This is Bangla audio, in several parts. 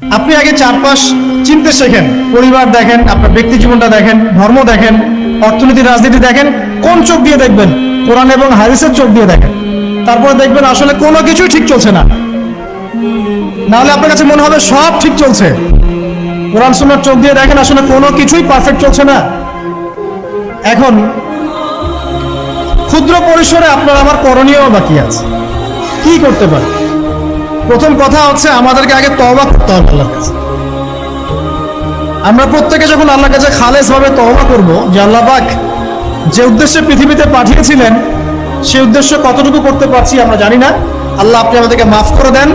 আপনি আগে চারপাশ চিনতে শেখেন, পরিবার দেখেন, আপনার ব্যক্তি জীবনটা দেখেন, ধর্ম দেখেন, অর্থনীতি রাজনীতি দেখেন। কোন চোখ দিয়ে দেখবেন? কোরআন এবং হাদিসের চোখ দিয়ে দেখেন। তারপরে দেখবেন আসলে কোনো কিছুই ঠিক চলছে না, নাহলে আপনার কাছে মনে হবে সব ঠিক চলছে। কোরআন সুন্নাহর চোখ দিয়ে দেখেন, আসলে কোনো কিছুই পারফেক্ট চলছে না। এখন ক্ষুদ্র পরিসরে আপনার আমার করণীয় বাকি আছে। কি করতে পারে? প্রথম কথা হচ্ছে আমাদেরকে আগে তওবা করতে হবে আল্লাহর কাছে। আমরা প্রত্যেকে যখন আল্লাহর কাছে খালেস ভাবে তওবা করব যে আল্লাহ পাক যে উদ্দেশ্যে পৃথিবীতে পাঠিয়েছিলেন সেই উদ্দেশ্য কতটুকু করতে পারছি আমরা জানি না। আল্লাহ আপনি আমাদেরকে মাফ করে দেন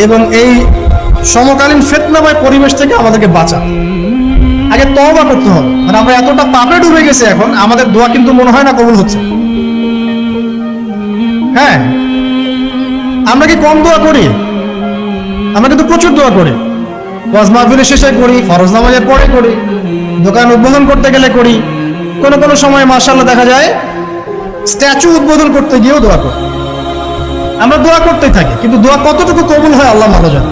এবং এই সমকালীন ফিতনাময় পরিবেশ থেকে আমাদেরকে বাঁচান। আগে তওবা করতে হবে। মানে আমরা এতটা পাপে ডুবে গেছি এখন, আমাদের দোয়া কিন্তু মনে হয় না কবুল হচ্ছে। হ্যাঁ, আমরা কি কম দোয়া করি? আমরা কিন্তু প্রচুর দোয়া করি। ওয়াজ মাহফিলের শেষে করি, ফরজ নামাজের পরে করি, দোকান উদ্বোধন করতে গেলে করি, কোনো কোনো সময় মাশাআল্লাহ দেখা যায় স্ট্যাচু উদ্বোধন করতে গিয়েও দোয়া করি। আমরা দোয়া করতেই থাকি, কিন্তু দোয়া কতটুকু কবুল হয় আল্লাহ ভালো জানে।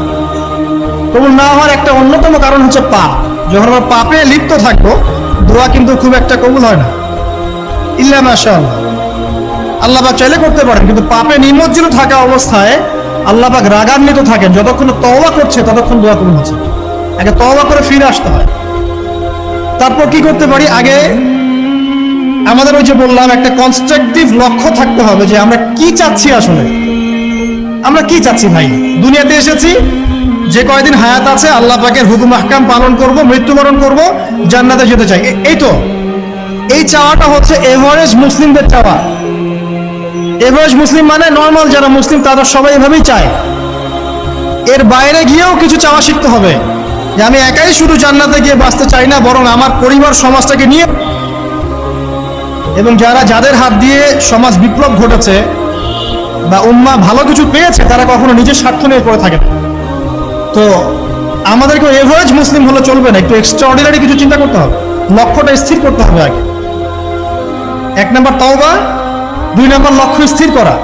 কবুল না হওয়ার একটা অন্যতম কারণ হচ্ছে পাপ। যখন আমরা পাপে লিপ্ত থাকবো, দোয়া কিন্তু খুব একটা কবুল হয় না। ইল্লা মাশাআল্লাহ, আল্লাহ পাক চাইলে করতে পারেন, কিন্তু পাপে নিমজ্জিত থাকা অবস্থায় আল্লাহ পাক রাগান্বিত থাকেন। যতক্ষণ তওবা করছে ততক্ষণ দোয়া কবুল হচ্ছে। আগে তওবা করে ফিরে আসতে হয়। তারপর কি করতে পারি? আগে আমাদের ওই যে বললাম একটা কনস্ট্রাকটিভ লক্ষ্য থাকতে হবে যে আমরা কি চাচ্ছি। আসলে আমরা কি চাচ্ছি ভাই? দুনিয়াতে এসেছি, যে কয়দিন হায়াত আছে আল্লাহ পাকের হুকুম আহকাম পালন করব, মৃত্যুবরণ করব, জান্নাতে যেতে চাই। এই তো এই চাওয়াটা হচ্ছে এভারেজ মুসলিমদের চাওয়া। এভারেজ মুসলিম মানে নর্মাল যারা মুসলিম তারা সবাই এভাবেই চায়। এর বাইরে গিয়েও কিছু চাওয়া শিখতে হবে যে আমি একাই শুধু জান্নাতে গিয়ে বাঁচতে চাই না, বরং আমার পরিবার সমাজটাকে নিয়ে। এবং যাদের হাত দিয়ে সমাজ বিপ্লব ঘটেছে বা উম্মাহ ভালো কিছু পেয়েছে, তারা কখনো নিজের স্বার্থ নিয়ে পড়ে থাকে না। তো আমাদেরকে এভারেজ মুসলিম হলে চলবে না, একটু এক্সট্রাঅর্ডিনারি কিছু চিন্তা করতে হবে, লক্ষ্যটা স্থির করতে হবে আগে। 1 নাম্বার তওবা, 2 নাম্বার লক্ষ্য স্থির করা,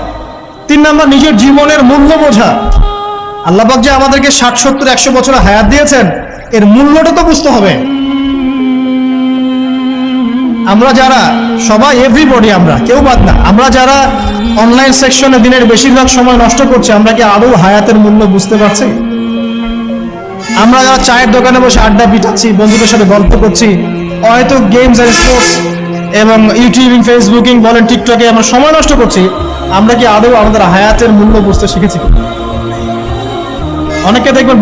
3 নাম্বার নিজের জীবনের মূল্য বোঝা। আল্লাহ পাক যে আমাদেরকে 60, 70, 100 বছর হায়াত দিয়েছেন, এর মূল্যটা তো বুঝতে হবে। আমরা যারা সবাই, এভরিবডি, আমরা কেউ বাদ না, আমরা যারা অনলাইন সেকশনে দিনের বেশিরভাগ সময় নষ্ট করছি, আমরা কি আদৌ হায়াতের মূল্য বুঝতে পারছি? আমরা যারা চায়ের দোকানে বসে আড্ডা পিটাচ্ছি, বন্ধুদের সাথে গল্প করছি, হয়তো গেমস আর স্পোর্টস এবং ইউটিউবিং, ফেসবুকিং বলেন, টিকটকে আমরা সময় নষ্ট করছি, আমরা কি আদৌ আমাদের হায়াতের মূল্য বুঝতে শিখেছি? অনেকে দেখবেন